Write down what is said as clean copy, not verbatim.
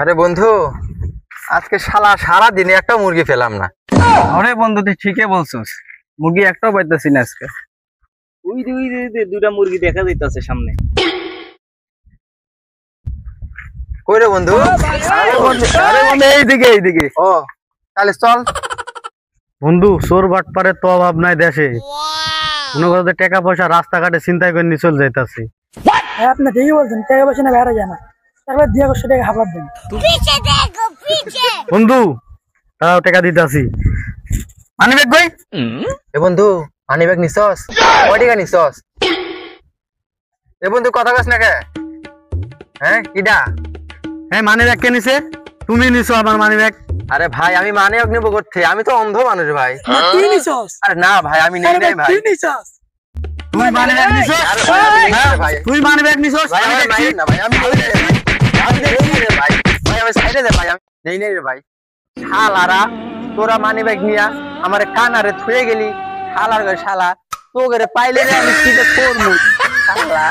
আরে বন্ধু, আজকে সারা দিনে একটা মুরগি পেলাম না। আরে বন্ধু তুই ঠিকই বলছিস, মুরগি একটাও পাইতেছি না আজকে। দুইটা মুরগি দেখা যাইতাছে সামনে। কই রে বন্ধু? আরে বন্ধু এইদিকে। ও তাহলে চল। বন্ধু চোর বাটপারের তো অভাব নাই দেশে, মনে করো যে টাকা পয়সা রাস্তাঘাটে চিন্তাই করে নিয়ে চলে যাইতাছি। হ্যাঁ আপনি ঠিকই বলছেন, টাকা পয়সা না বেড়া যায় না, তাহলে দিয়ে 100 টাকা হাবার দেন। বন্ধু তারাও টাকা দিতেছি। মানি ব্যাগ কই? এ বন্ধু, মানি ব্যাগ নিছস? কয় টাকা নিছস? এ বন্ধু কথা কস না কে? হ্যাঁ কিডা? হ্যাঁ মানি ব্যাগ কে নিছে? তুমি নিছো আমার মানি ব্যাগ? আরে ভাই, আমি মানি ব্যাগ নেবো করতে, আমি তো অন্ধ মানুষ ভাই। তুই নিছস? আরে না ভাই, আমি নেই নাই ভাই। তুই নিছস? তুই মানি ব্যাগ নিছস? আরে ভাই, আমি নেই নাই ভাই। তুই মানি ব্যাগ নিছস? ভাই আমি নেই না ভাই, আমি নেই নাই রে ভাই। আমি নেই নাই রে ভাই। ভাই আমি সাইডে দে ভাই, আমি নেই নাই রে ভাই। শালারা, তোরা মানি ব্যাগ নিয়া আমারে কানারে থুয়ে গেলি। শালার ঘরে শালা, তোকে পাইলে রে আমি কি করবো? শালা